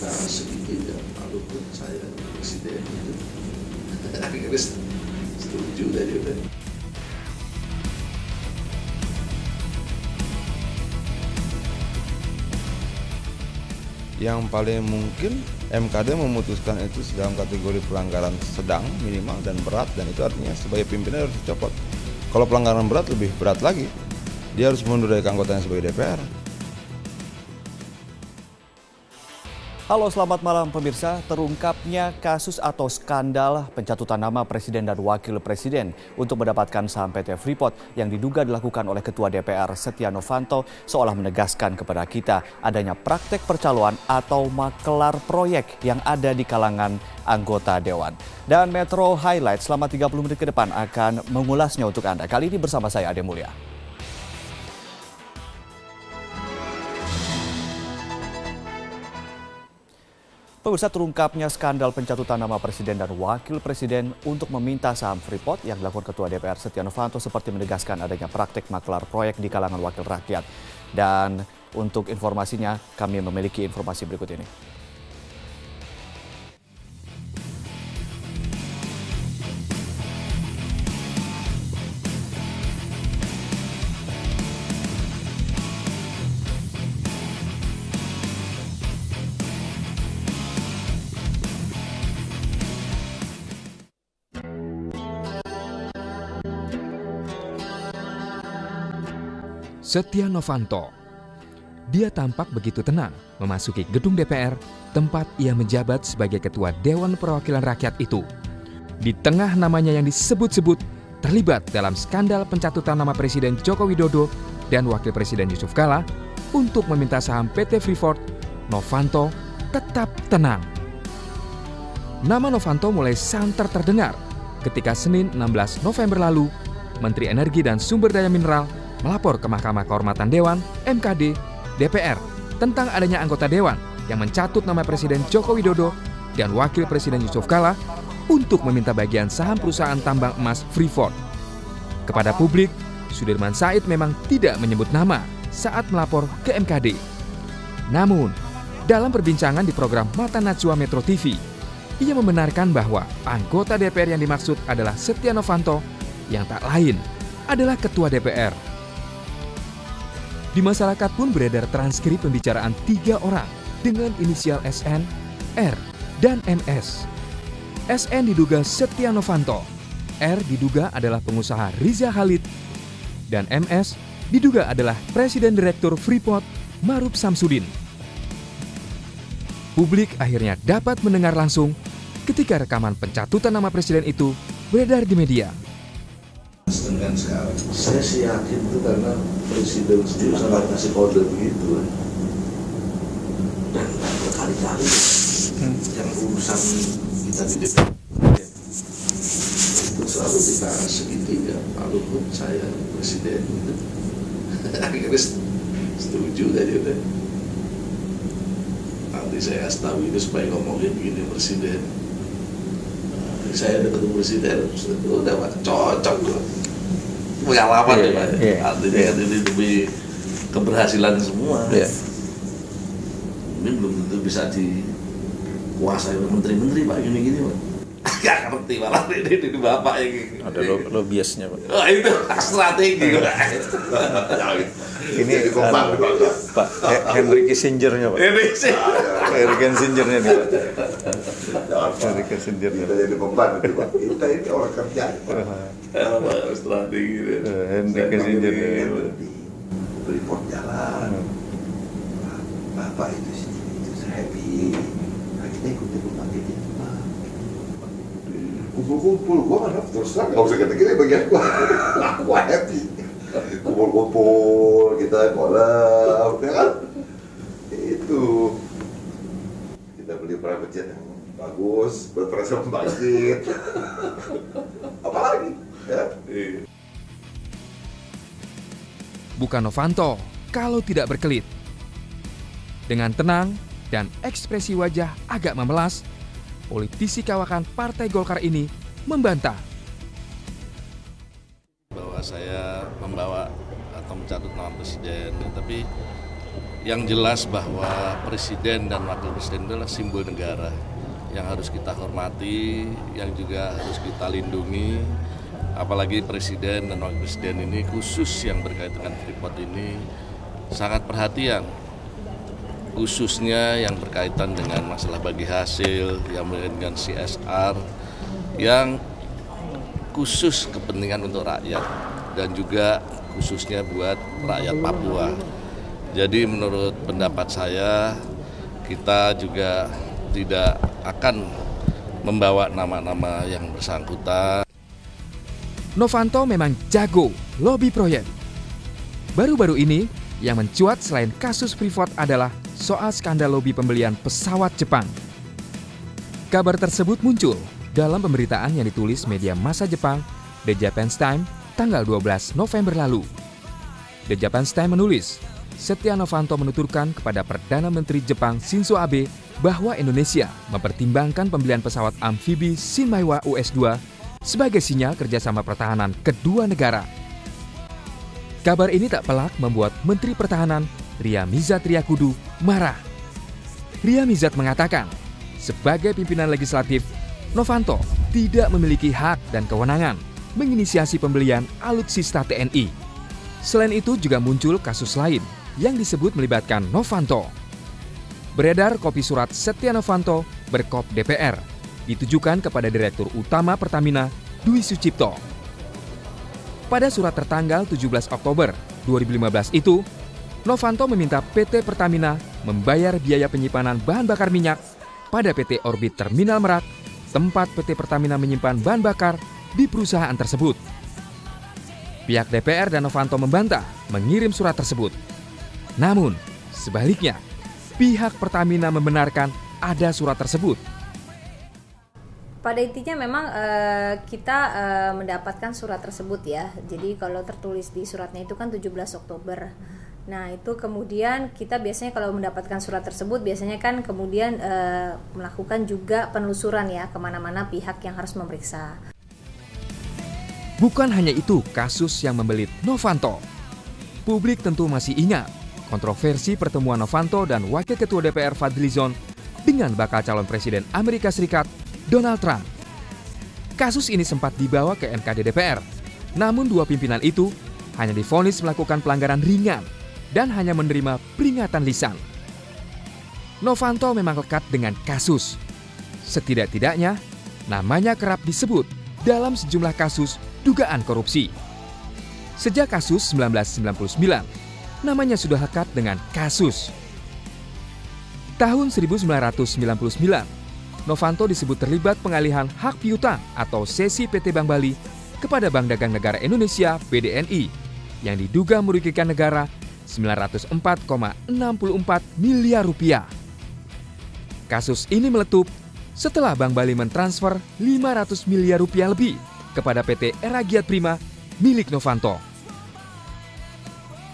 kita segitiga lalu saya presiden itu akhirnya setuju dari udah. Yang paling mungkin MKD memutuskan itu dalam kategori pelanggaran sedang, minimal, dan berat, dan itu artinya sebagai pimpinan harus dicopot. Kalau pelanggaran berat lebih berat lagi, dia harus mundur dari anggotanya sebagai DPR. Halo, selamat malam pemirsa. Terungkapnya kasus atau skandal pencatutan nama Presiden dan Wakil Presiden untuk mendapatkan saham PT Freeport yang diduga dilakukan oleh Ketua DPR Setia Novanto seolah menegaskan kepada kita adanya praktek percaloan atau makelar proyek yang ada di kalangan anggota Dewan. Dan Metro Highlight selama 30 menit ke depan akan mengulasnya untuk Anda. Kali ini bersama saya Ade Mulya. Pemirsa, terungkapnya skandal pencatutan nama Presiden dan Wakil Presiden untuk meminta saham Freeport yang dilakukan Ketua DPR Setia Novanto seperti menegaskan adanya praktik makelar proyek di kalangan wakil rakyat. Dan untuk informasinya, kami memiliki informasi berikut ini. Setia Novanto. Dia tampak begitu tenang memasuki gedung DPR tempat ia menjabat sebagai Ketua Dewan Perwakilan Rakyat itu. Di tengah namanya yang disebut-sebut terlibat dalam skandal pencatutan nama Presiden Joko Widodo dan Wakil Presiden Yusuf Kala untuk meminta saham PT Freeport, Novanto tetap tenang. Nama Novanto mulai santer terdengar ketika Senin 16 November lalu, Menteri Energi dan Sumber Daya Mineral melapor ke Mahkamah Kehormatan Dewan (MKD) DPR tentang adanya anggota Dewan yang mencatut nama Presiden Joko Widodo dan Wakil Presiden Yusuf Kala untuk meminta bagian saham perusahaan tambang emas Freeport. Kepada publik, Sudirman Said memang tidak menyebut nama saat melapor ke MKD. Namun, dalam perbincangan di program Mata Najwa Metro TV, ia membenarkan bahwa anggota DPR yang dimaksud adalah Setia Novanto yang tak lain adalah Ketua DPR. Di masyarakat pun beredar transkrip pembicaraan 3 orang dengan inisial SN, R, dan MS. SN diduga Setia Novanto, R diduga adalah pengusaha Riza Khalid, dan MS diduga adalah Presiden Direktur Freeport Maruf Samsudin. Publik akhirnya dapat mendengar langsung ketika rekaman pencatutan nama Presiden itu beredar di media. Dengan sekarang, saya sih yakin itu karena Presiden sendiri sangat kasih kode begitu. Dan berkali-kali yang urusan kita di DPR itu selalu kita segitiga, lalu pun saya Presiden itu akhirnya setuju dari udah. Nanti saya kasih tahu itu supaya ngomongin begini Presiden. Saya udah ketemu Presiden, udah Pak, cocok loh. Pengalaman ya Pak, artinya ini demi keberhasilan semua. Ini belum tentu bisa dikuasai oleh menteri-menteri Pak, gini-gini Pak. Gak ngerti malah ini Bapak yang ada lobbyisnya Pak. Oh itu strategi Pak. Ini Pak Henry Kissingernya Pak. Henry Kissingernya nih Pak. Henry Kissingernya. Kita jadi beban itu Pak. Kita ini orang kerja Pak. Strategi. Henry Kissingernya. Freeport jalan. Bapak itu happy. Kita ikutin Bapak itu Pak. Kumpul-kumpul, gua mana terus terang nggak usah kata-kata bagian gua happy. Kumpul-kumpul, kita kolam, ya kan? Itu kita beli private jet yang bagus, berprestasi membangkit. Apalagi? Ya. Bukan Novanto kalau tidak berkelit. Dengan tenang dan ekspresi wajah agak memelas, politisi kawakan Partai Golkar ini membantah bahwa saya membawa atau mencatut nama presiden, tapi Yang jelas bahwa presiden dan wakil presiden adalah simbol negara yang harus kita hormati, yang juga harus kita lindungi. Apalagi presiden dan wakil presiden ini khusus yang berkaitan dengan Freeport ini sangat perhatian. Khususnya yang berkaitan dengan masalah bagi hasil, yang berkaitan dengan CSR, yang khusus kepentingan untuk rakyat dan juga khususnya buat rakyat Papua. Jadi menurut pendapat saya, kita juga tidak akan membawa nama-nama yang bersangkutan. Novanto memang jago lobi proyek. Baru-baru ini yang mencuat selain kasus Freeport adalah soal skandal lobi pembelian pesawat Jepang. Kabar tersebut muncul dalam pemberitaan yang ditulis media massa Jepang, The Japan's Time, tanggal 12 November lalu. The Japan's Time menulis, Setia Novanto menuturkan kepada Perdana Menteri Jepang Shinzo Abe bahwa Indonesia mempertimbangkan pembelian pesawat amfibi Shinmaiwa US-2 sebagai sinyal kerjasama pertahanan kedua negara. Kabar ini tak pelak membuat Menteri Pertahanan Ria Mizat Triakudu marah. Ria Mizat mengatakan, sebagai pimpinan legislatif, Novanto tidak memiliki hak dan kewenangan menginisiasi pembelian alutsista TNI. Selain itu juga muncul kasus lain yang disebut melibatkan Novanto. Beredar kopi surat Setia Novanto berkop DPR ditujukan kepada Direktur Utama Pertamina Dwi Sucipto. Pada surat tertanggal 17 Oktober 2015 itu, Novanto meminta PT Pertamina membayar biaya penyimpanan bahan bakar minyak pada PT Orbit Terminal Merak, tempat PT Pertamina menyimpan bahan bakar di perusahaan tersebut. Pihak DPR dan Novanto membantah mengirim surat tersebut. Namun, sebaliknya, pihak Pertamina membenarkan ada surat tersebut. Pada intinya memang kita mendapatkan surat tersebut ya. Jadi kalau tertulis di suratnya itu kan 17 Oktober. Nah itu kemudian kita biasanya kalau mendapatkan surat tersebut biasanya kan kemudian melakukan juga penelusuran ya kemana-mana pihak yang harus memeriksa. Bukan hanya itu kasus yang membelit Novanto. Publik tentu masih ingat kontroversi pertemuan Novanto dan Wakil Ketua DPR Fadlizon dengan bakal calon Presiden Amerika Serikat Donald Trump. Kasus ini sempat dibawa ke MKD DPR, namun dua pimpinan itu hanya divonis melakukan pelanggaran ringan dan hanya menerima peringatan lisan. Novanto memang lekat dengan kasus. Setidak-tidaknya, namanya kerap disebut dalam sejumlah kasus dugaan korupsi. Sejak kasus 1999, namanya sudah lekat dengan kasus. Tahun 1999, Novanto disebut terlibat pengalihan hak piutang atau sesi PT Bank Bali kepada Bank Dagang Negara Indonesia (BDNI) yang diduga merugikan negara 904,64 miliar rupiah. Kasus ini meletup setelah Bank Bali mentransfer 500 miliar rupiah lebih kepada PT Era Giat Prima milik Novanto.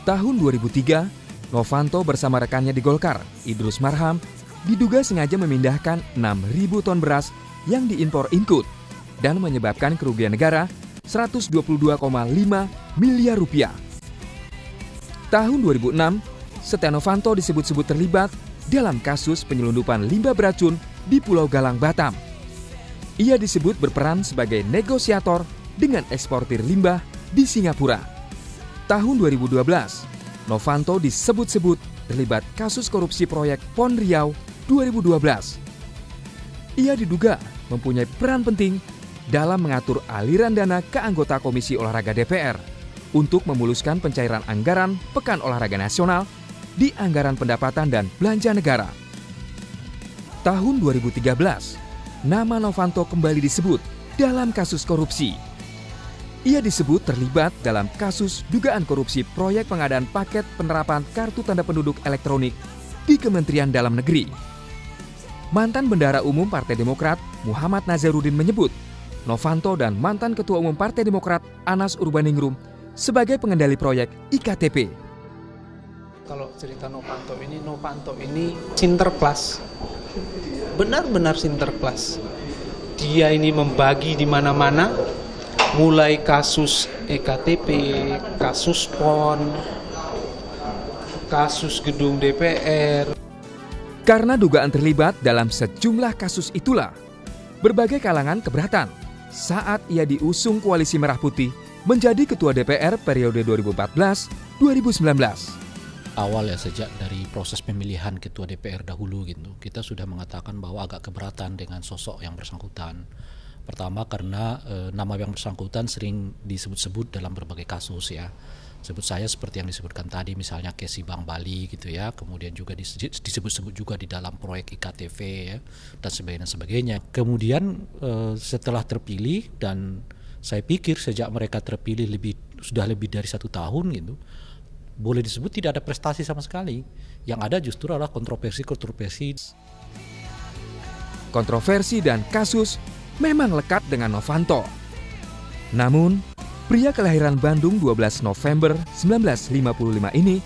Tahun 2003, Novanto bersama rekannya di Golkar, Idrus Marham, diduga sengaja memindahkan 6.000 ton beras yang diimpor Incout dan menyebabkan kerugian negara 122,5 miliar rupiah. Tahun 2006, Setia Novanto disebut-sebut terlibat dalam kasus penyelundupan limbah beracun di Pulau Galang, Batam. Ia disebut berperan sebagai negosiator dengan eksportir limbah di Singapura. Tahun 2012, Novanto disebut-sebut terlibat kasus korupsi proyek PON Riau 2012. Ia diduga mempunyai peran penting dalam mengatur aliran dana ke anggota Komisi Olahraga DPR untuk memuluskan pencairan anggaran Pekan Olahraga Nasional di Anggaran Pendapatan dan Belanja Negara. Tahun 2013, nama Novanto kembali disebut dalam kasus korupsi. Ia disebut terlibat dalam kasus dugaan korupsi proyek pengadaan paket penerapan kartu tanda penduduk elektronik di Kementerian Dalam Negeri. Mantan Bendahara Umum Partai Demokrat Muhammad Nazarudin menyebut Novanto dan mantan Ketua Umum Partai Demokrat Anas Urbaningrum sebagai pengendali proyek IKTP. Kalau cerita Novanto ini sinterklas, benar-benar sinterklas. Dia ini membagi di mana-mana, mulai kasus EKTP, kasus PON, kasus gedung DPR. Karena dugaan terlibat dalam sejumlah kasus itulah, berbagai kalangan keberatan saat ia diusung Koalisi Merah Putih menjadi Ketua DPR periode 2014-2019. Awal ya, sejak dari proses pemilihan Ketua DPR dahulu gitu, kita sudah mengatakan bahwa agak keberatan dengan sosok yang bersangkutan. Pertama karena nama yang bersangkutan sering disebut-sebut dalam berbagai kasus ya. Sebut saya seperti yang disebutkan tadi, misalnya Kesi Bank Bali gitu ya, kemudian juga disebut-sebut juga di dalam proyek IKTV ya, dan sebagainya. Kemudian setelah terpilih, dan saya pikir sejak mereka terpilih sudah lebih dari 1 tahun gitu, boleh disebut tidak ada prestasi sama sekali. Yang ada justru adalah kontroversi. Kontroversi dan kasus memang lekat dengan Novanto. Namun, pria kelahiran Bandung 12 November 1955 ini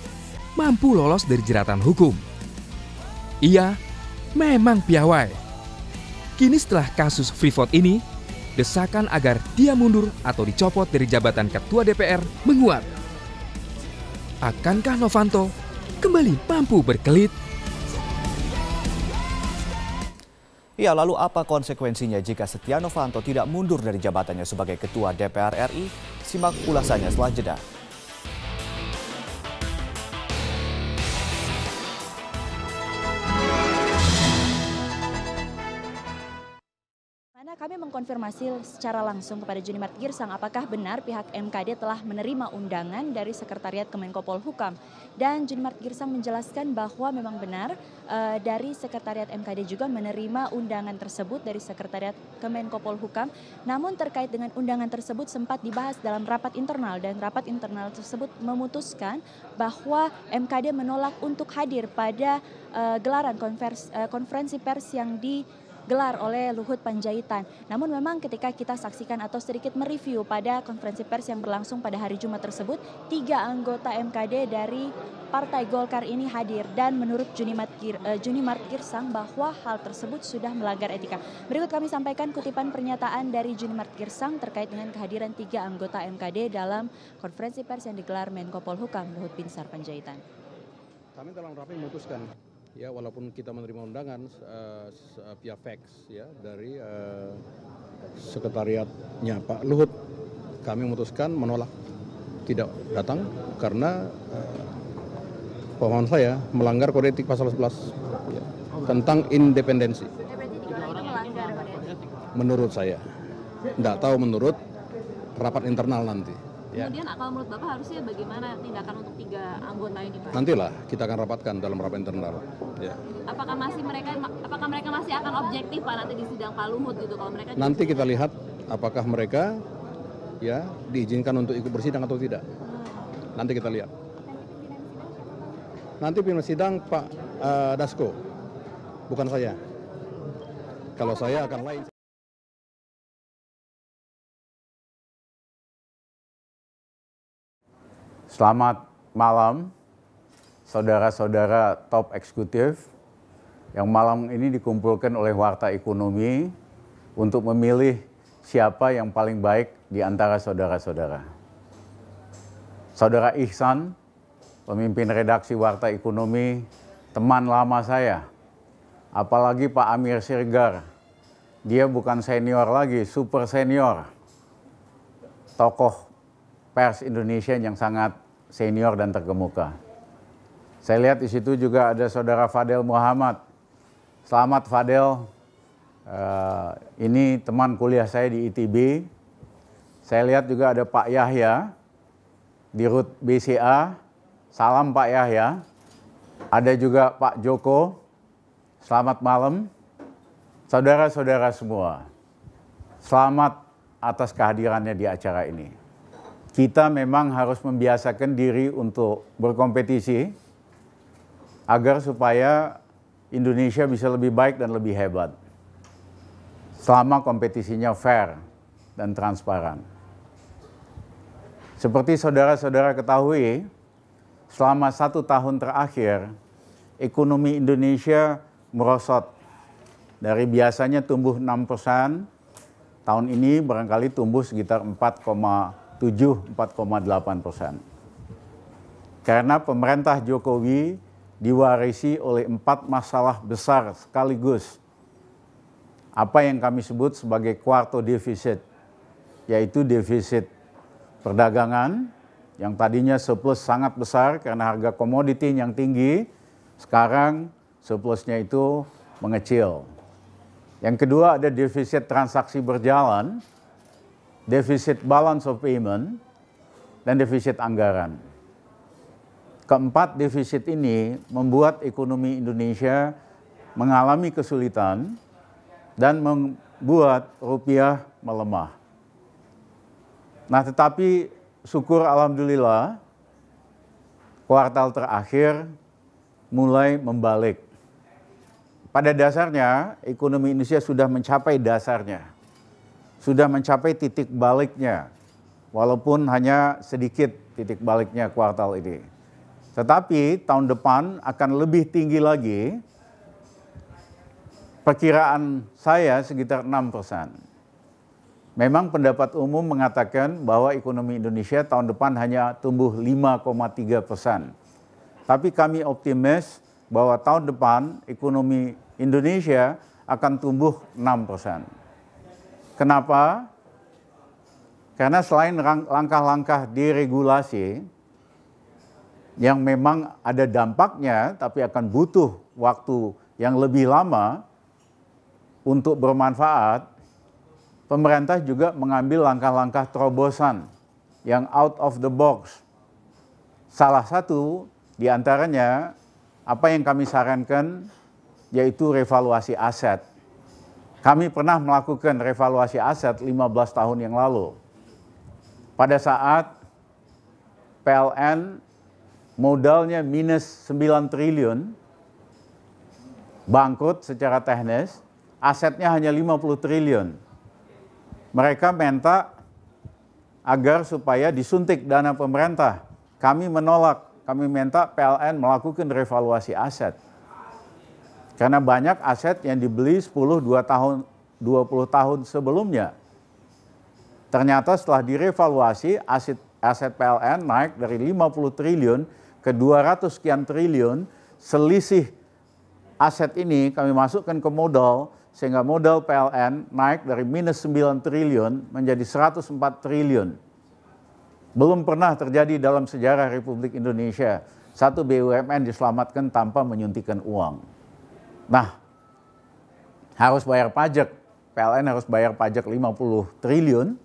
mampu lolos dari jeratan hukum. Ia memang piawai. Kini setelah kasus Freeport ini, desakan agar dia mundur atau dicopot dari jabatan Ketua DPR menguat. Akankah Novanto kembali mampu berkelit? Ya, lalu apa konsekuensinya jika Setia Novanto tidak mundur dari jabatannya sebagai Ketua DPR RI? Simak ulasannya setelah jeda. Kami mengkonfirmasi secara langsung kepada Junimart Girsang apakah benar pihak MKD telah menerima undangan dari Sekretariat Kemenko Polhukam. Dan Junimart Girsang menjelaskan bahwa memang benar dari Sekretariat MKD juga menerima undangan tersebut dari Sekretariat Kemenko Polhukam. Namun terkait dengan undangan tersebut sempat dibahas dalam rapat internal, dan rapat internal tersebut memutuskan bahwa MKD menolak untuk hadir pada gelaran konferensi pers yang digelar oleh Luhut Panjaitan. Namun memang ketika kita saksikan atau sedikit mereview pada konferensi pers yang berlangsung pada hari Jumat tersebut, 3 anggota MKD dari Partai Golkar ini hadir, dan menurut Junimart Girsang bahwa hal tersebut sudah melanggar etika. Berikut kami sampaikan kutipan pernyataan dari Junimart Girsang terkait dengan kehadiran 3 anggota MKD dalam konferensi pers yang digelar Menko Polhukam Luhut Binsar Panjaitan. Kami dalam rapat memutuskan, ya, walaupun kita menerima undangan via fax ya dari sekretariatnya Pak Luhut, kami memutuskan menolak, tidak datang karena pemahaman saya melanggar kode etik pasal 11 ya, tentang independensi. Menurut saya, tidak tahu menurut rapat internal nanti. Ya. Kemudian kalau menurut Bapak harusnya bagaimana tindakan untuk 3 anggota ini, Pak? Nantilah kita akan rapatkan dalam rapat internal. Ya. Apakah mereka masih akan objektif Pak nanti di sidang Pak Luhut gitu kalau mereka? Nanti kita lihat apakah mereka ya diizinkan untuk ikut bersidang atau tidak. Nanti kita lihat. Nanti pimpinan sidang Pak Dasko, bukan saya. Kalau saya akan lain. Selamat malam, saudara-saudara top eksekutif yang malam ini dikumpulkan oleh Warta Ekonomi untuk memilih siapa yang paling baik di antara saudara-saudara. Saudara Ihsan, pemimpin redaksi Warta Ekonomi, teman lama saya. Apalagi Pak Amir Sirgar, dia bukan senior lagi, super senior. Tokoh pers Indonesia yang sangat senior dan terkemuka. Saya lihat di situ juga ada saudara Fadel Muhammad. Selamat Fadel, ini teman kuliah saya di ITB. Saya lihat juga ada Pak Yahya, Dirut BCA. Salam Pak Yahya. Ada juga Pak Joko. Selamat malam. Saudara-saudara semua, selamat atas kehadirannya di acara ini. Kita memang harus membiasakan diri untuk berkompetisi agar supaya Indonesia bisa lebih baik dan lebih hebat. Selama kompetisinya fair dan transparan. Seperti saudara-saudara ketahui, selama 1 tahun terakhir, ekonomi Indonesia merosot. Dari biasanya tumbuh 6%, tahun ini barangkali tumbuh sekitar 4,8%. Karena pemerintah Jokowi diwarisi oleh 4 masalah besar sekaligus. Apa yang kami sebut sebagai quarto defisit, yaitu defisit perdagangan yang tadinya surplus sangat besar karena harga komoditi yang tinggi, sekarang surplusnya itu mengecil. Yang kedua ada defisit transaksi berjalan, defisit balance of payment, dan defisit anggaran. Keempat defisit ini membuat ekonomi Indonesia mengalami kesulitan dan membuat rupiah melemah. Nah, tetapi syukur alhamdulillah kuartal terakhir mulai membalik. Pada dasarnya ekonomi Indonesia sudah mencapai dasarnya, sudah mencapai titik baliknya, walaupun hanya sedikit titik baliknya kuartal ini. Tetapi tahun depan akan lebih tinggi lagi, perkiraan saya sekitar 6%. Memang pendapat umum mengatakan bahwa ekonomi Indonesia tahun depan hanya tumbuh 5,3%. Tapi kami optimis bahwa tahun depan ekonomi Indonesia akan tumbuh 6%. Kenapa? Karena selain langkah-langkah deregulasi yang memang ada dampaknya tapi akan butuh waktu yang lebih lama untuk bermanfaat, pemerintah juga mengambil langkah-langkah terobosan yang out of the box. Salah satu di antaranya apa yang kami sarankan yaitu revaluasi aset. Kami pernah melakukan revaluasi aset 15 tahun yang lalu. Pada saat PLN modalnya minus 9 triliun, bangkrut secara teknis, asetnya hanya 50 triliun. Mereka minta agar supaya disuntik dana pemerintah. Kami menolak, kami minta PLN melakukan revaluasi aset. Karena banyak aset yang dibeli 10, 20 tahun sebelumnya. Ternyata setelah direvaluasi, aset PLN naik dari 50 triliun ke 200 sekian triliun, selisih aset ini kami masukkan ke modal, sehingga modal PLN naik dari minus 9 triliun menjadi 104 triliun. Belum pernah terjadi dalam sejarah Republik Indonesia, satu BUMN diselamatkan tanpa menyuntikkan uang. Nah, harus bayar pajak, PLN harus bayar pajak 50 triliun,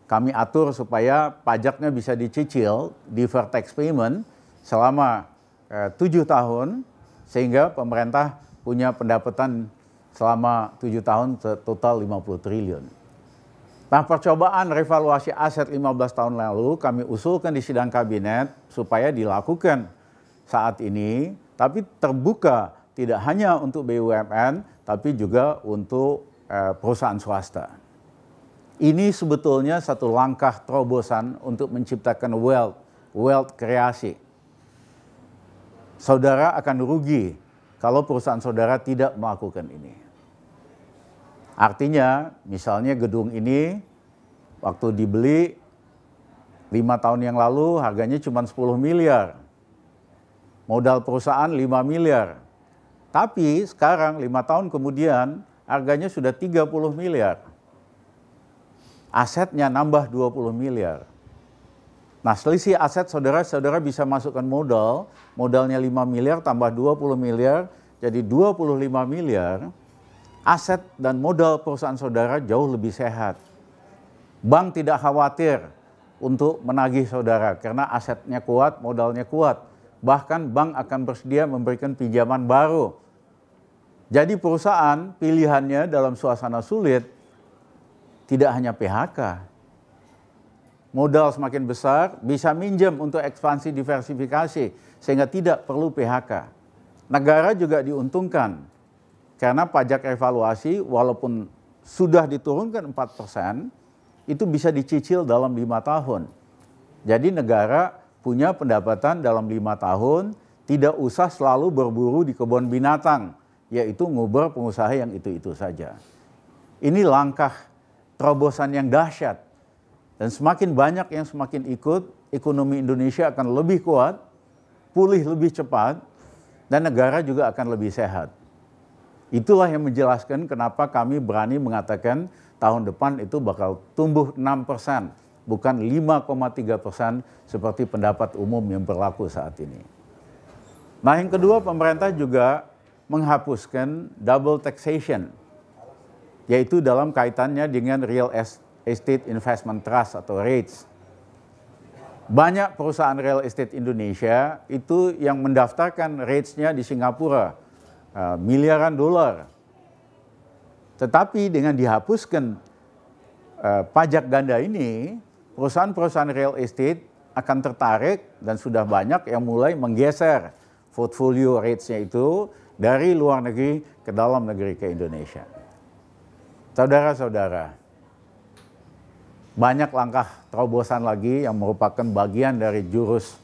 kami atur supaya pajaknya bisa dicicil, deferred tax payment, selama 7 tahun, sehingga pemerintah punya pendapatan selama 7 tahun total 50 triliun. Nah, percobaan revaluasi aset 15 tahun lalu kami usulkan di sidang kabinet supaya dilakukan saat ini, tapi terbuka tidak hanya untuk BUMN, tapi juga untuk perusahaan swasta. Ini sebetulnya satu langkah terobosan untuk menciptakan wealth kreasi. Saudara akan rugi kalau perusahaan saudara tidak melakukan ini. Artinya, misalnya gedung ini waktu dibeli 5 tahun yang lalu harganya cuma 10 miliar. Modal perusahaan 5 miliar. Tapi sekarang 5 tahun kemudian harganya sudah 30 miliar. Asetnya nambah 20 miliar. Nah, selisih aset saudara bisa masukkan modalnya 5 miliar tambah 20 miliar, jadi 25 miliar, aset dan modal perusahaan saudara jauh lebih sehat. Bank tidak khawatir untuk menagih saudara karena asetnya kuat, modalnya kuat. Bahkan bank akan bersedia memberikan pinjaman baru. Jadi perusahaan pilihannya dalam suasana sulit tidak hanya PHK. Modal semakin besar, bisa minjem untuk ekspansi diversifikasi, sehingga tidak perlu PHK. Negara juga diuntungkan, karena pajak evaluasi walaupun sudah diturunkan 4%, itu bisa dicicil dalam 5 tahun. Jadi negara punya pendapatan dalam 5 tahun, tidak usah selalu berburu di kebun binatang, yaitu ngubur pengusaha yang itu-itu saja. Ini langkah terobosan yang dahsyat. Dan semakin banyak yang semakin ikut, ekonomi Indonesia akan lebih kuat, pulih lebih cepat dan negara juga akan lebih sehat. Itulah yang menjelaskan kenapa kami berani mengatakan tahun depan itu bakal tumbuh 6%, bukan 5,3% seperti pendapat umum yang berlaku saat ini. Nah, yang kedua, pemerintah juga menghapuskan double taxation, yaitu dalam kaitannya dengan Real Estate Investment Trust atau REITs. Banyak perusahaan real estate Indonesia itu yang mendaftarkan REITs-nya di Singapura, miliaran dolar. Tetapi dengan dihapuskan pajak ganda ini, perusahaan-perusahaan real estate akan tertarik dan sudah banyak yang mulai menggeser portfolio REITs-nya itu dari luar negeri ke dalam negeri ke Indonesia. Saudara-saudara, banyak langkah terobosan lagi yang merupakan bagian dari jurus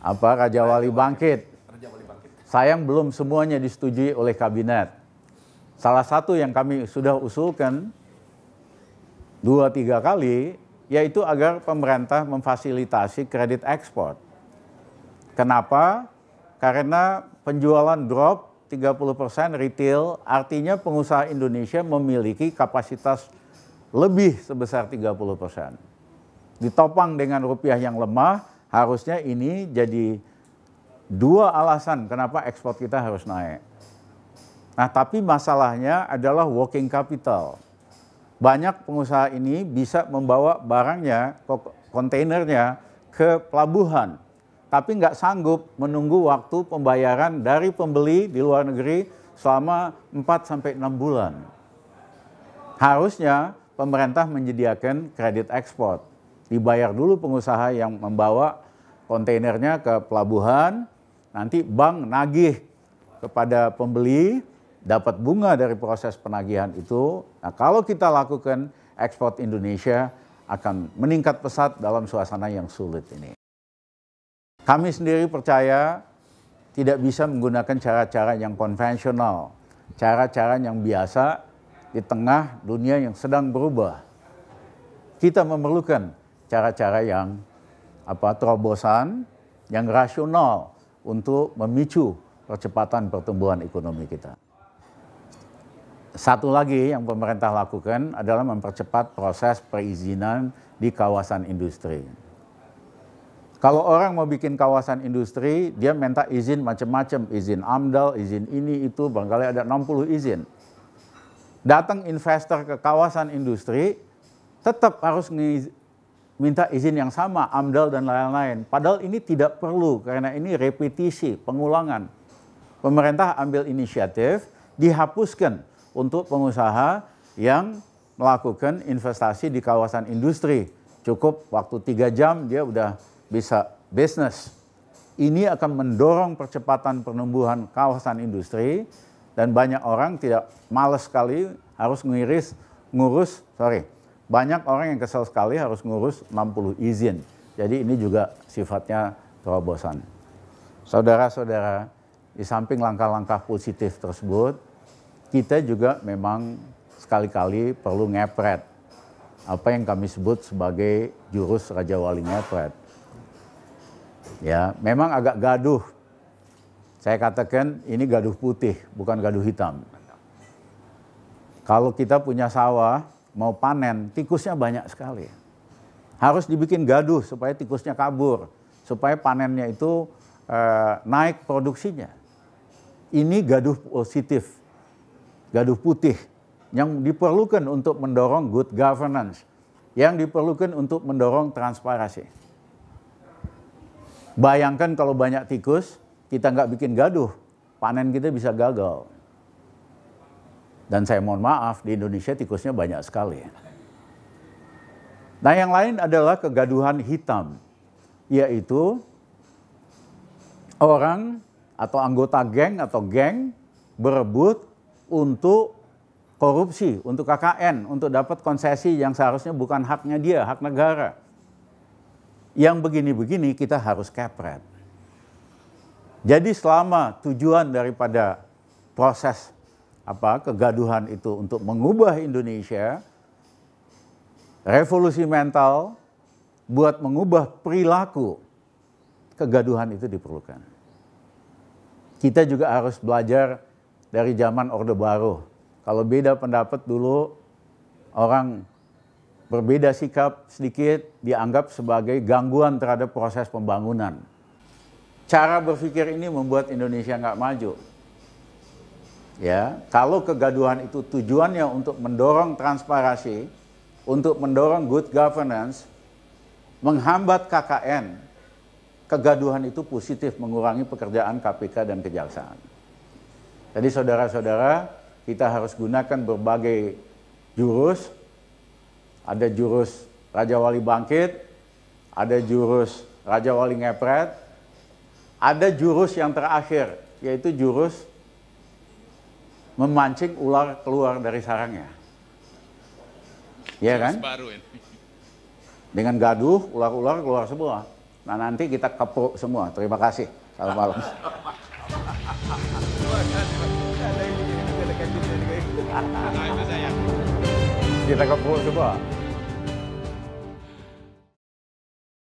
Raja Wali Bangkit. Sayang belum semuanya disetujui oleh kabinet. Salah satu yang kami sudah usulkan 2-3 kali, yaitu agar pemerintah memfasilitasi kredit ekspor. Kenapa? Karena penjualan drop 30% retail, artinya pengusaha Indonesia memiliki kapasitas lebih sebesar 30%. Ditopang dengan rupiah yang lemah, harusnya ini jadi dua alasan kenapa ekspor kita harus naik. Nah, tapi masalahnya adalah working capital. Banyak pengusaha ini bisa membawa barangnya, kontainernya ke pelabuhan, tapi nggak sanggup menunggu waktu pembayaran dari pembeli di luar negeri selama 4-6 bulan. Harusnya pemerintah menyediakan kredit ekspor. Dibayar dulu pengusaha yang membawa kontainernya ke pelabuhan, nanti bank nagih kepada pembeli, dapat bunga dari proses penagihan itu. Nah, kalau kita lakukan, ekspor Indonesia akan meningkat pesat dalam suasana yang sulit ini. Kami sendiri percaya tidak bisa menggunakan cara-cara yang konvensional, cara-cara yang biasa di tengah dunia yang sedang berubah. Kita memerlukan cara-cara yang terobosan, yang rasional untuk memicu percepatan pertumbuhan ekonomi kita. Satu lagi yang pemerintah lakukan adalah mempercepat proses perizinan di kawasan industri. Kalau orang mau bikin kawasan industri, dia minta izin macam-macam, izin AMDAL, izin ini itu, barangkali ada 60 izin. Datang investor ke kawasan industri, tetap harus minta izin yang sama, AMDAL dan lain-lain. Padahal ini tidak perlu, karena ini repetisi, pengulangan. Pemerintah ambil inisiatif, dihapuskan untuk pengusaha yang melakukan investasi di kawasan industri. Cukup waktu 3 jam dia udah bisa bisnis. Ini akan mendorong percepatan penumbuhan kawasan industri dan banyak orang tidak malas sekali harus banyak orang yang kesal sekali harus ngurus 60 izin. Jadi ini juga sifatnya terobosan. Saudara-saudara, di samping langkah-langkah positif tersebut, kita juga memang sekali-kali perlu ngepret. Apa yang kami sebut sebagai jurus Raja Wali ngepret. Ya, memang agak gaduh. Saya katakan ini gaduh putih, bukan gaduh hitam. Kalau kita punya sawah, mau panen, tikusnya banyak sekali. Harus dibikin gaduh supaya tikusnya kabur, supaya panennya itu naik produksinya. Ini gaduh positif. Gaduh putih yang diperlukan untuk mendorong good governance, yang diperlukan untuk mendorong transparansi. Bayangkan kalau banyak tikus, kita nggak bikin gaduh, panen kita bisa gagal. Dan saya mohon maaf, di Indonesia tikusnya banyak sekali. Nah, yang lain adalah kegaduhan hitam, yaitu orang atau anggota geng berebut untuk korupsi, untuk KKN, untuk dapat konsesi yang seharusnya bukan haknya dia, hak negara. Yang begini-begini kita harus kepret. Jadi selama tujuan daripada proses kegaduhan itu untuk mengubah Indonesia, revolusi mental buat mengubah perilaku kegaduhan itu diperlukan. Kita juga harus belajar dari zaman Orde Baru. Kalau beda pendapat dulu, orang berbeda sikap sedikit dianggap sebagai gangguan terhadap proses pembangunan. Cara berpikir ini membuat Indonesia nggak maju. Ya, kalau kegaduhan itu tujuannya untuk mendorong transparansi, untuk mendorong good governance, menghambat KKN, kegaduhan itu positif mengurangi pekerjaan KPK dan Kejaksaan. Jadi saudara-saudara, kita harus gunakan berbagai jurus. Ada jurus Raja Wali bangkit, ada jurus Raja Wali ngepret, ada jurus yang terakhir, yaitu jurus memancing ular keluar dari sarangnya. Ya kan? Dengan gaduh, ular-ular keluar semua. Nah nanti kita kepuk semua. Terima kasih. Selamat malam. Kita kepuk semua.